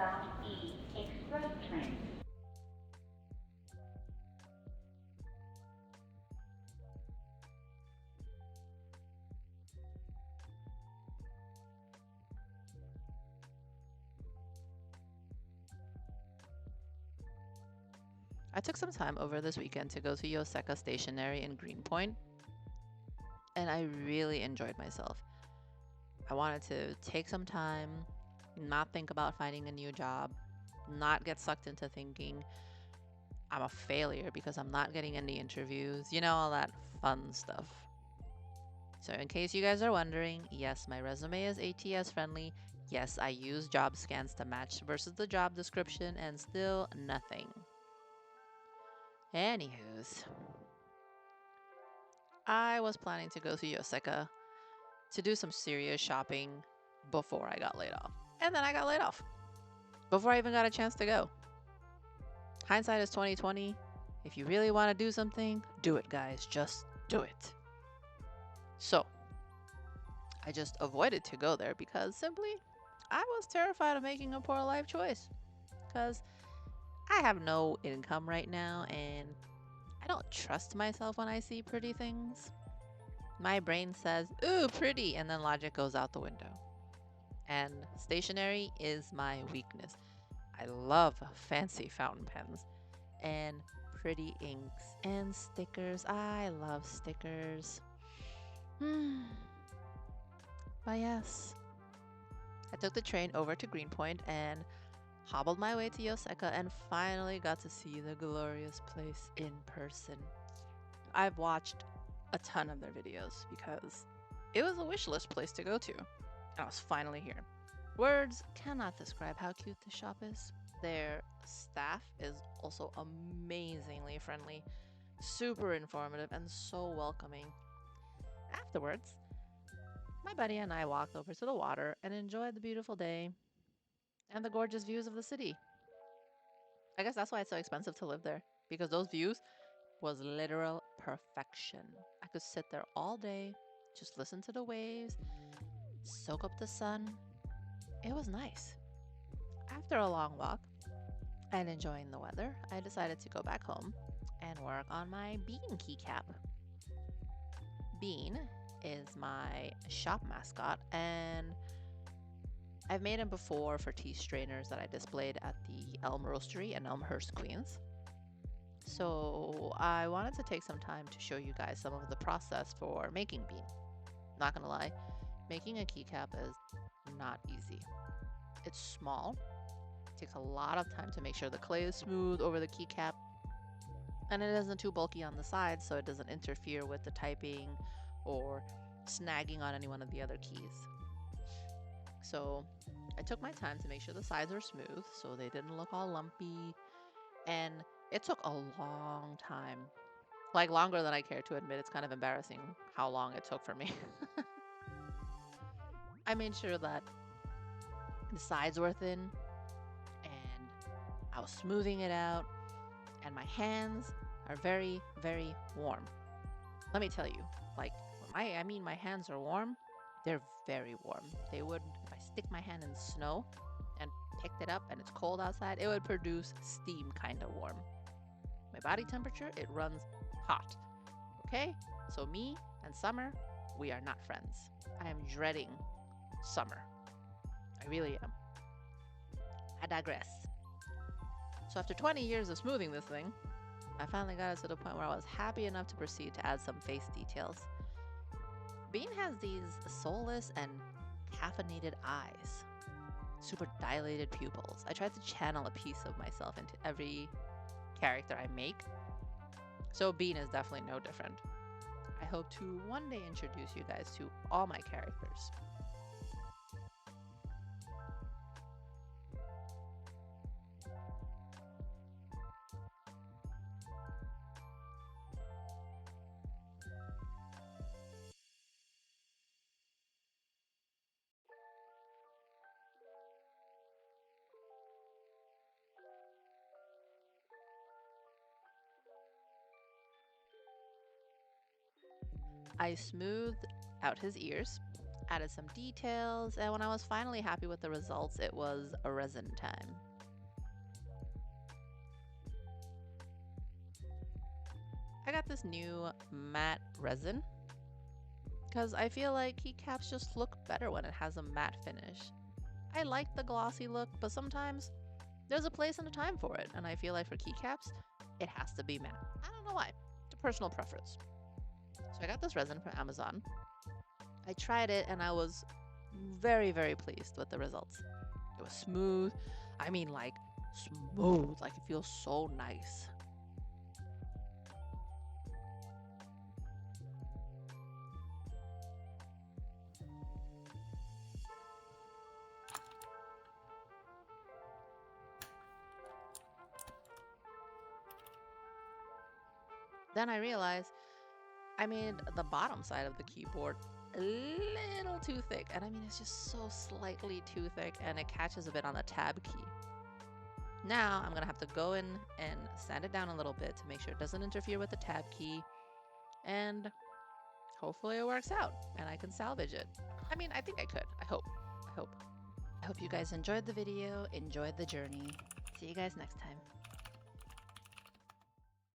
Southbound E Express train. I took some time over this weekend to go to Yoseka Stationery in Greenpoint, and I really enjoyed myself. I wanted to take some time, not think about finding a new job, not get sucked into thinking I'm a failure because I'm not getting any interviews, all that fun stuff. So, in case you guys are wondering, yes, my resume is ATS friendly. Yes, I use job scans to match versus the job description, and still nothing. Anywho's, I was planning to go to Yoseka to do some serious shopping before I got laid off. And then I got laid off before I even got a chance to go. Hindsight is 2020. If you really want to do something, do it, guys. Just do it. So, I just avoided to go there because simply I was terrified of making a poor life choice. Because I have no income right now and I don't trust myself when I see pretty things. My brain says, ooh, pretty, and then logic goes out the window. And stationery is my weakness. I love fancy fountain pens and pretty inks and stickers. I love stickers. But yes, I took the train over to Greenpoint and hobbled my way to Yoseka and finally got to see the glorious place in person. I've watched a ton of their videos because it was a wish list place to go to, and I was finally here. Words cannot describe how cute the shop is. Their staff is also amazingly friendly, super informative, and so welcoming. Afterwards, my buddy and I walked over to the water and enjoyed the beautiful day and the gorgeous views of the city. I guess that's why it's so expensive to live there, because those views was literal perfection. I could sit there all day, just listen to the waves, soak up the sun. It was nice. After a long walk and enjoying the weather, I decided to go back home and work on my bean keycap. Bean is my shop mascot, and I've made him before for tea strainers that I displayed at the Elm Roastery in Elmhurst, Queens. So I wanted to take some time to show you guys some of the process for making bean. Not gonna lie, making a keycap is not easy. It's small, it takes a lot of time to make sure the clay is smooth over the keycap, and it isn't too bulky on the sides so it doesn't interfere with the typing or snagging on any one of the other keys. So I took my time to make sure the sides were smooth so they didn't look all lumpy, and it took a long time. Like longer than I care to admit. It's kind of embarrassing how long it took for me. I made sure that the sides were thin and I was smoothing it out, and my hands are very, very warm. Let me tell you, like, my hands are warm, they're very warm. They would, if I stick my hand in snow and picked it up and it's cold outside, it would produce steam kind of warm. My body temperature, it runs hot. Okay? So me and summer, we are not friends. I am dreading summer. I really am. I digress. So after 20 years of smoothing this thing, I finally got it to the point where I was happy enough to proceed to add some face details. Bean has these soulless and caffeinated eyes, super dilated pupils. I tried to channel a piece of myself into every character I make, so Bean is definitely no different. I hope to one day introduce you guys to all my characters. I smoothed out his ears. added some details, and when I was finally happy with the results, it was a resin time. I got this new matte resin because I feel like keycaps just look better when it has a matte finish. I like the glossy look, but sometimes there's a place and a time for it, and I feel like for keycaps, it has to be matte. I don't know why. It's a personal preference. So I got this resin from Amazon. I tried it and I was very, very pleased with the results. It was smooth. I mean, like smooth. Like it feels so nice. Then I realized I made the bottom side of the keyboard a little too thick. And I mean, it's just so slightly too thick and it catches a bit on the tab key. Now I'm gonna have to go in and sand it down a little bit to make sure it doesn't interfere with the tab key. And hopefully it works out and I can salvage it. I mean, I think I could. I hope. I hope you guys enjoyed the video, enjoyed the journey. See you guys next time.